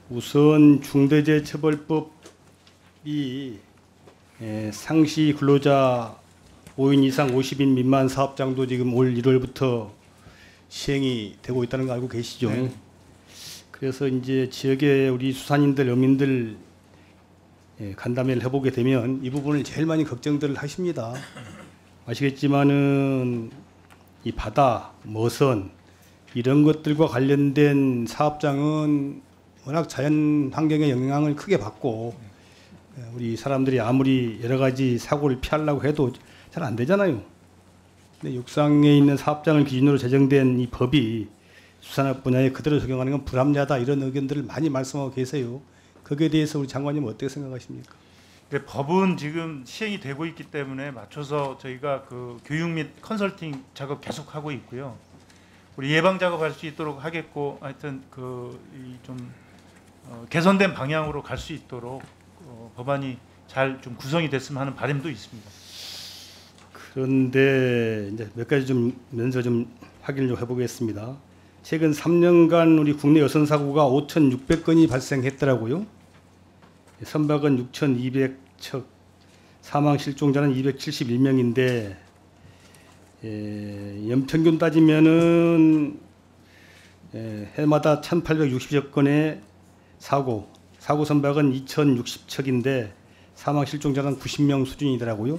우선 중대재해처벌법이 상시 근로자 5인 이상 50인 미만 사업장도 지금 올 1월부터 시행이 되고 있다는 거 알고 계시죠? 네. 그래서 이제 지역의 우리 수산인들, 어민들 간담회를 해보게 되면 이 부분을 제일 많이 걱정들을 하십니다. 아시겠지만은 이 바다, 머선 이런 것들과 관련된 사업장은 워낙 자연 환경의 영향을 크게 받고 우리 사람들이 아무리 여러 가지 사고를 피하려고 해도 잘 안 되잖아요. 근데 육상에 있는 사업장을 기준으로 제정된 이 법이 수산업 분야에 그대로 적용하는 건 불합리하다 이런 의견들을 많이 말씀하고 계세요. 거기에 대해서 우리 장관님 어떻게 생각하십니까? 법은 지금 시행이 되고 있기 때문에 맞춰서 저희가 그 교육 및 컨설팅 작업 계속하고 있고요. 우리 예방 작업할 수 있도록 하겠고 하여튼 좀 개선된 방향으로 갈 수 있도록 법안이 잘 좀 구성이 됐으면 하는 바람도 있습니다. 그런데 이제 몇 가지 좀 면서 좀 확인을 좀 해보겠습니다. 최근 3년간 우리 국내 여선 사고가 5,600건이 발생했더라고요. 선박은 6,200척, 사망 실종자는 271명인데 연평균 따지면은 해마다 1,860여 건의 사고 선박은 2,060척인데 사망 실종자는 90명 수준이더라고요.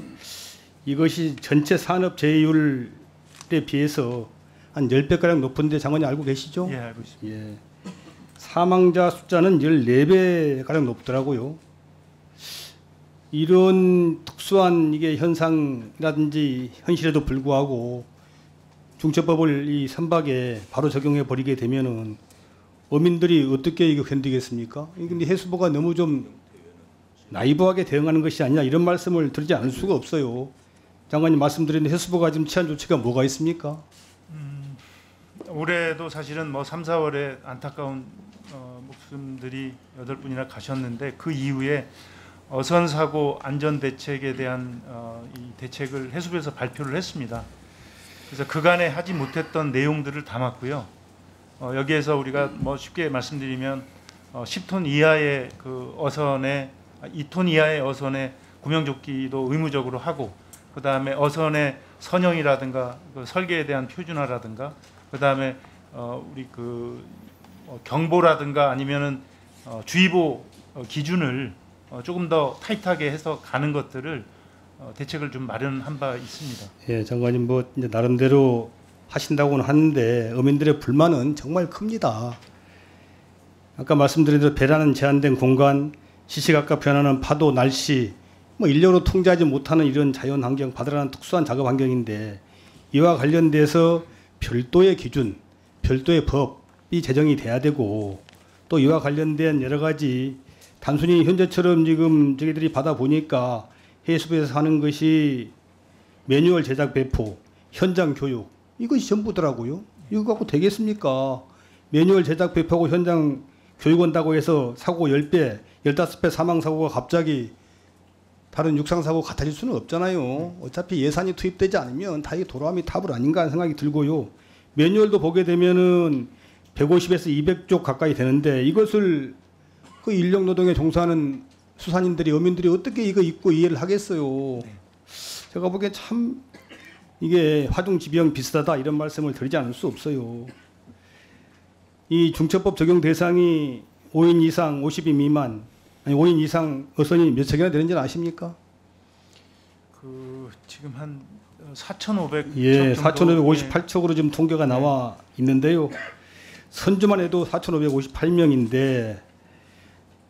이것이 전체 산업 재해율에 비해서 한 10배가량 높은데 장관님 알고 계시죠? 예, 알고 있습니다. 예. 사망자 숫자는 14배가량 높더라고요. 이런 특수한 이게 현상이라든지 현실에도 불구하고 중처법을 이 선박에 바로 적용해 버리게 되면은 어민들이 어떻게 이거 견디겠습니까? 근데 해수부가 너무 좀 나이브하게 대응하는 것이 아니냐 이런 말씀을 드리지 않을 수가 없어요. 장관님 말씀드린 해수부가 지금 취한 조치가 뭐가 있습니까? 올해도 사실은 3, 4월에 안타까운 목숨들이 8분이나 가셨는데 그 이후에 어선 사고 안전 대책에 대한 이 대책을 해수부에서 발표를 했습니다. 그래서 그간에 하지 못했던 내용들을 담았고요. 여기에서 우리가 쉽게 말씀드리면 10톤 이하의 그 어선에 2톤 이하의 어선에 구명조끼도 의무적으로 하고 그 다음에 어선의 선형이라든가 그 설계에 대한 표준화라든가 그 다음에 우리 경보라든가 아니면은 주의보 기준을 조금 더 타이트하게 해서 가는 것들을 대책을 좀 마련한 바 있습니다. 예, 장관님 이제 나름대로 하신다고는 하는데 어민들의 불만은 정말 큽니다. 아까 말씀드린 대로 배라는 제한된 공간, 시시각각 변하는 파도, 날씨, 인력으로 통제하지 못하는 이런 자연 환경, 바다라는 특수한 작업 환경인데 이와 관련돼서 별도의 기준, 별도의 법이 제정이 돼야 되고 또 이와 관련된 여러 가지 단순히 현재처럼 지금 저희들이 받아보니까 해수부에서 하는 것이 매뉴얼 제작 배포, 현장 교육 이것이 전부더라고요. 이거 갖고 되겠습니까? 매뉴얼 제작 배포하고 현장 교육한다고 해서 사고 10배, 15배 사망 사고가 갑자기 다른 육상 사고 같아질 수는 없잖아요. 어차피 예산이 투입되지 않으면 다 이게 도로함이 탑을 아닌가 하는 생각이 들고요. 매뉴얼도 보게 되면은 150에서 200쪽 가까이 되는데 이것을 그 인력 노동에 종사하는 수산인들이 어민들이 어떻게 이거 읽고 이해를 하겠어요. 제가 보기엔 참 이게 화둥지병 비슷하다 이런 말씀을 드리지 않을 수 없어요. 이 중처법 적용 대상이 5인 이상 50인 미만 5인 이상 어선이 몇 척이나 되는지는 아십니까? 지금 한 4,500척 예, 정도. 4,558척으로 지금 통계가 나와 있는데요. 선주만 해도 4,558명인데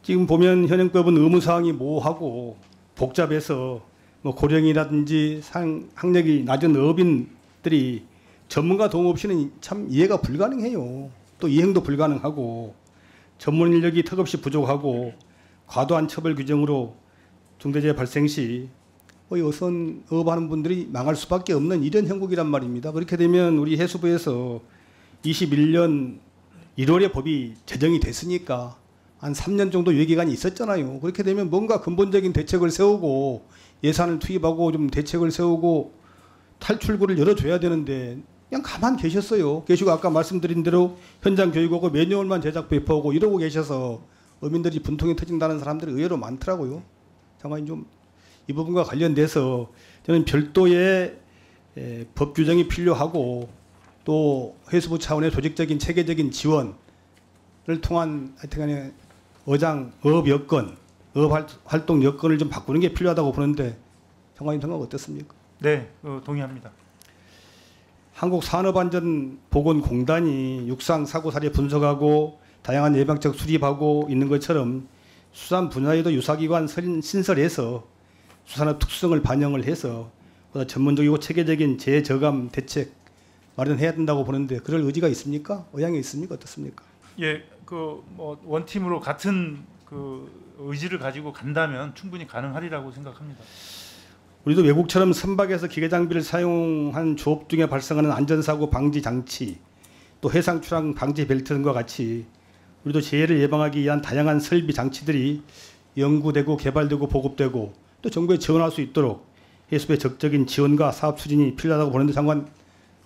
지금 보면 현행법은 의무사항이 모호하고 복잡해서 고령이라든지 학력이 낮은 어민들이 전문가 도움 없이는 참 이해가 불가능해요. 또 이행도 불가능하고 전문 인력이 턱없이 부족하고 과도한 처벌 규정으로 중대재해 발생 시 어선업하는 분들이 망할 수밖에 없는 이런 형국이란 말입니다. 그렇게 되면 우리 해수부에서 21년 1월에 법이 제정이 됐으니까 한 3년 정도 유예기간이 있었잖아요. 그렇게 되면 뭔가 근본적인 대책을 세우고 예산을 투입하고 좀 대책을 세우고 탈출구를 열어줘야 되는데 그냥 가만 계셨어요. 계시고 아까 말씀드린 대로 현장 교육하고 매뉴얼만 제작 배포하고 이러고 계셔서 어민들이 분통이 터진다는 사람들이 의외로 많더라고요. 장관님 좀 이 부분과 관련돼서 저는 별도의 법 규정이 필요하고 또 해수부 차원의 조직적인 체계적인 지원을 통한 하여튼간에 어업 여건, 어업 활동 여건을 좀 바꾸는 게 필요하다고 보는데 장관님 생각 어떻습니까? 네, 동의합니다. 한국산업안전보건공단이 육상 사고 사례 분석하고 다양한 예방책 수립하고 있는 것처럼 수산 분야에도 유사기관 신설해서 수산업 특성을 반영을 해서 보다 전문적이고 체계적인 재저감 대책 마련해야 된다고 보는데 그럴 의지가 있습니까? 의향이 있습니까? 어떻습니까? 예, 뭐 원팀으로 같은 의지를 가지고 간다면 충분히 가능하리라고 생각합니다. 우리도 외국처럼 선박에서 기계 장비를 사용한 조업 중에 발생하는 안전사고 방지 장치, 또 해상 출항 방지 벨트 등과 같이 우리도 재해를 예방하기 위한 다양한 설비 장치들이 연구되고 개발되고 보급되고 또 정부에 지원할 수 있도록 해수부의 적극적인 지원과 사업 추진이 필요하다고 보는데 장관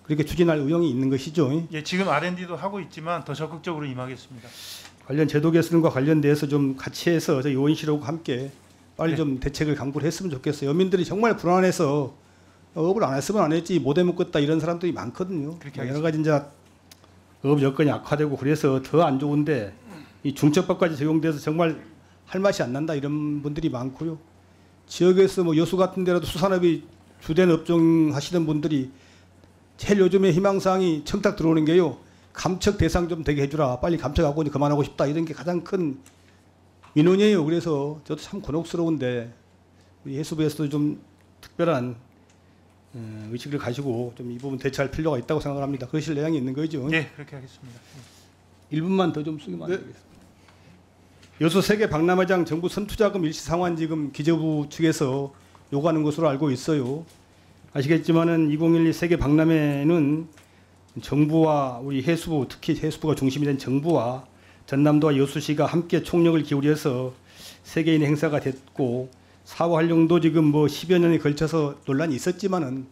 그렇게 추진할 의향이 있는 것이죠? 예, 지금 R&D도 하고 있지만 더 적극적으로 임하겠습니다. 관련 제도 개선과 관련돼서 좀 같이 해서 저희 의원실하고 함께 빨리 좀 대책을 강구를 했으면 좋겠어요. 어민들이 정말 불안해서 어업을 안 했으면 안 했지 못해 먹겠다 이런 사람들이 많거든요. 여러 가지 이제 어업 여건이 악화되고 그래서 더 안 좋은데 이 중첩법까지 적용돼서 정말 할 맛이 안 난다 이런 분들이 많고요. 지역에서 뭐 여수 같은 데라도 수산업이 주된 업종 하시는 분들이 제일 요즘에 희망사항이 청탁 들어오는 게요. 감척 대상 좀 되게 해주라. 빨리 감척하고 그만하고 싶다. 이런 게 가장 큰 민원이에요. 그래서 저도 참 곤혹스러운데 우리 해수부에서도 좀 특별한 의식을 가지고 좀 이 부분 대처할 필요가 있다고 생각을 합니다. 그러실 내용이 있는 거죠? 네, 그렇게 하겠습니다. 1분만 더 좀 쓰기만 하겠습니다. 여수 세계 박람회장 정부 선투자금 일시 상환 지금 기재부 측에서 요구하는 것으로 알고 있어요. 아시겠지만은 2012 세계 박람회는 정부와 우리 해수부, 특히 해수부가 중심이 된 정부와 전남도와 여수시가 함께 총력을 기울여서 세계인 행사가 됐고 사후 활용도 지금 뭐 10여 년에 걸쳐서 논란이 있었지만은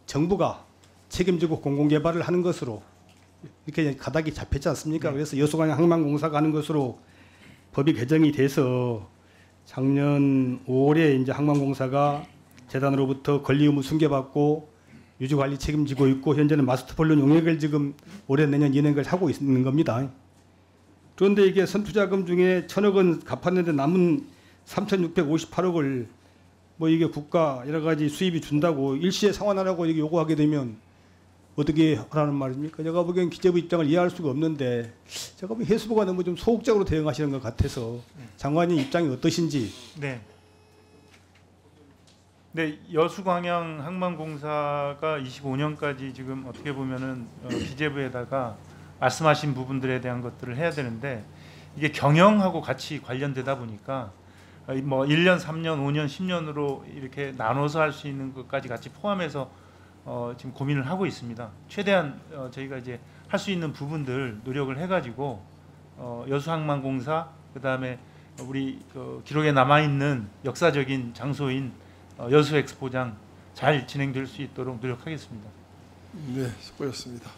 정부가 책임지고 공공개발을 하는 것으로 이렇게 가닥이 잡혔지 않습니까? 그래서 여수광양 항만공사가 하는 것으로 법이 개정이 돼서 작년 5월에 이제 항만공사가 재단으로부터 권리 의무 승계받고 유지 관리 책임지고 있고 현재는 마스터 본론 용역을 지금 올해 내년 연행을 하고 있는 겁니다. 그런데 이게 선투자금 중에 1,000억 원 갚았는데 남은 3,658억을 뭐 이게 국가 여러 가지 수입이 준다고 일시에 상환하라고 이게 요구하게 되면 어떻게 하라는 말입니까? 제가 보기엔 기재부 입장을 이해할 수가 없는데 제가 보기엔 해수부가 너무 좀 소극적으로 대응하시는 것 같아서 장관님 입장이 어떠신지. 네. 네, 여수광양 항만공사가 25년까지 지금 어떻게 보면은 기재부에다가 말씀하신 부분들에 대한 것들을 해야 되는데 이게 경영하고 같이 관련되다 보니까 뭐 1년, 3년, 5년, 10년으로 이렇게 나눠서 할 수 있는 것까지 같이 포함해서 지금 고민을 하고 있습니다. 최대한 저희가 이제 할 수 있는 부분들 노력을 해가지고 여수항만공사 그다음에 우리 기록에 남아 있는 역사적인 장소인 여수 엑스포장 잘 진행될 수 있도록 노력하겠습니다. 네, 수고하셨습니다.